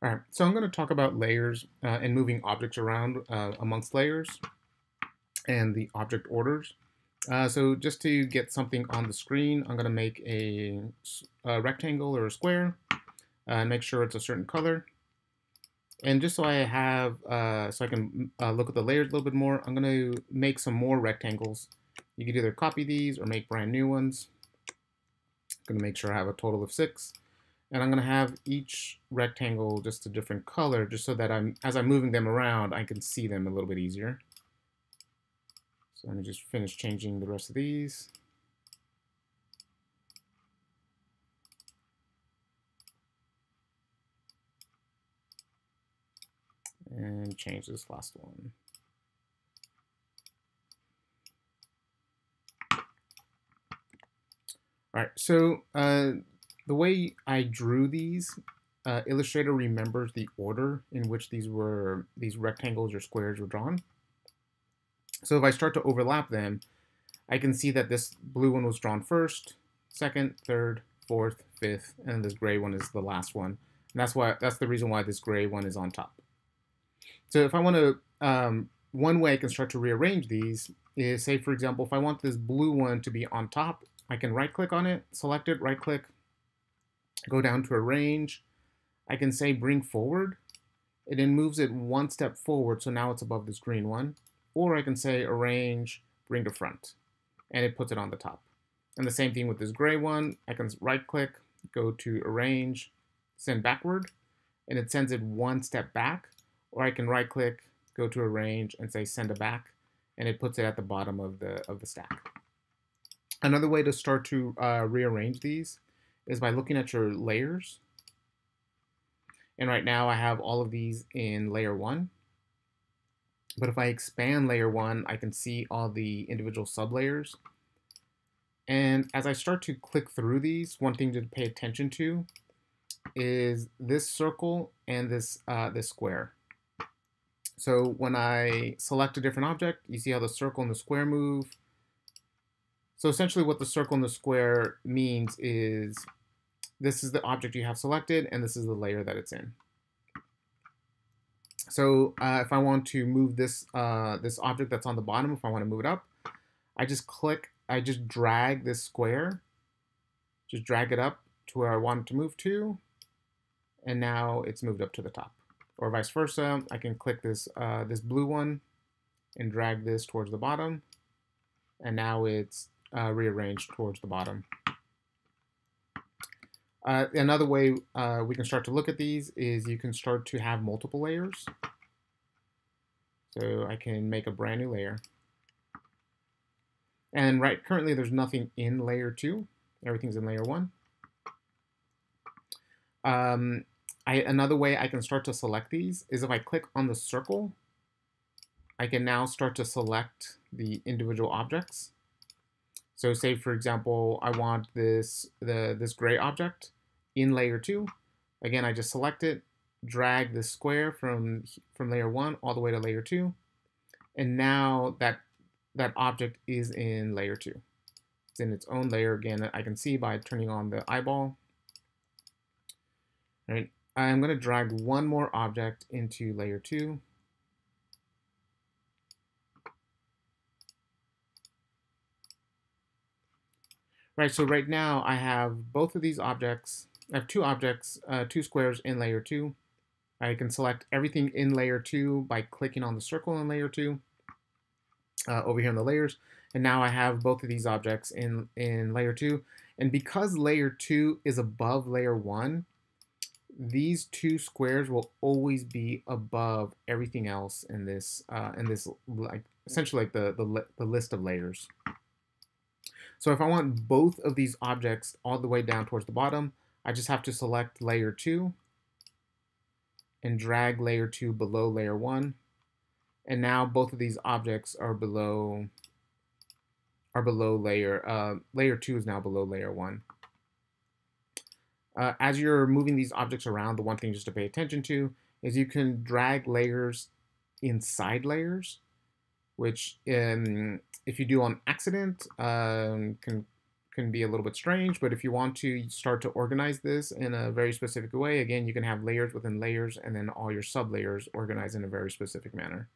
All right, so I'm going to talk about layers and moving objects around amongst layers and the object orders. So just to get something on the screen, I'm going to make a rectangle or a square and make sure it's a certain color. And just so I have, so I can look at the layers a little bit more, I'm going to make some more rectangles. You could either copy these or make brand new ones. I'm going to make sure I have a total of 6. And I'm going to have each rectangle just a different color, just so that as I'm moving them around, I can see them a little bit easier. So let me just finish changing the rest of these. And change this last one. All right, so the way I drew these, Illustrator remembers the order in which these rectangles or squares were drawn. So if I start to overlap them, I can see that this blue one was drawn first, second, third, fourth, fifth, and this gray one is the last one. And that's the reason why this gray one is on top. So if I want to, one way I can start to rearrange these is, say for example, if I want this blue one to be on top, I can right click on it, select it, right click, go down to arrange. I can say bring forward. It then moves it one step forward, so now it's above this green one. Or I can say arrange, bring to front, and it puts it on the top. And the same thing with this gray one. I can right click, go to arrange, send backward, and it sends it one step back. Or I can right click, go to arrange, and say send it back, and it puts it at the bottom of the stack. Another way to start to rearrange these is by looking at your layers. And right now I have all of these in layer 1. But if I expand layer 1, I can see all the individual sublayers. And as I start to click through these, one thing to pay attention to is this circle and this square. So when I select a different object, you see how the circle and the square move. So essentially what the circle and the square means is this is the object you have selected and this is the layer that it's in. So if I want to move this object that's on the bottom, if I want to move it up, I just drag this square, just drag it up to where I want it to move to, and now it's moved up to the top. Or vice versa, I can click this blue one and drag this towards the bottom, and now it's rearranged towards the bottom. Another way we can start to look at these is you can start to have multiple layers. So I can make a brand new layer. And currently there's nothing in layer 2. Everything's in layer 1. Another way I can start to select these is if I click on the circle, I can now start to select the individual objects. So say for example, I want this gray object in layer 2. Again, I just select it, drag this square from layer 1 all the way to layer 2, and now that object is in layer 2. It's in its own layer. Again, I can see by turning on the eyeball. All right, I'm going to drag one more object into layer 2. Right, so right now I have both of these objects. I have two objects, two squares in layer 2. I can select everything in layer 2 by clicking on the circle in layer 2 over here in the layers. And now I have both of these objects in layer 2. And because layer 2 is above layer 1, these two squares will always be above everything else in this like essentially like the list of layers. So if I want both of these objects all the way down towards the bottom, I just have to select layer 2 and drag layer 2 below layer 1. And now both of these objects are below layer 2 is now below layer 1. As you're moving these objects around, the one thing just to pay attention to is you can drag layers inside layers, which if you do on accident can can be a little bit strange, but if you want to start to organize this in a very specific way, again, you can have layers within layers and then all your sub layers organized in a very specific manner.